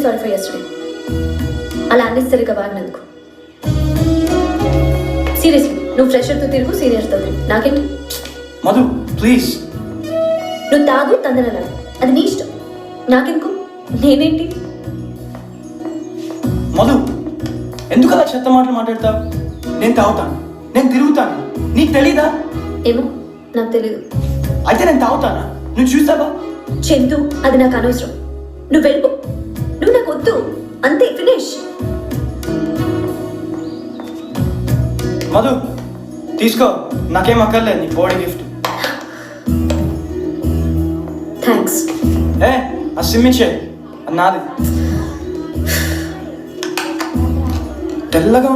Sorry for yesterday. అలా అన్నెసరిగా వాగినందుకు. Seriously నువ్వు ఫ్రెషర్తో తిరుగు, సీనియర్తో తిరుగు, నాకేంటి? మధు ప్లీజ్. నువ్వు తాగు, తందనలాడు, అది నీ ఇష్టం, నాకెందుకు? నేనేంటి? మధు ఎందుకు అలా చెత్త మాటలు మాట్లాడతావు? నేను తాగుతాను, నేను తిరుగుతాను, నీకు తెలీదా? ఏమో నాకు తెలీదు. అయితే నేను తాగుతానా? నువ్వు చూస్తావా? చందు, అది నాకు అనవసరం. నువ్వు వెళ్ళిపో, నువ్వు నాకు వద్దు, అంతే, ఫినిష్. మధు తీసుకో, నాకేం అక్కర్లేదు నీ బాడీ గిఫ్ట్. థ్యాంక్స్. ఆ సిమ్ ఇచ్చే, అది నాది. తెల్లగా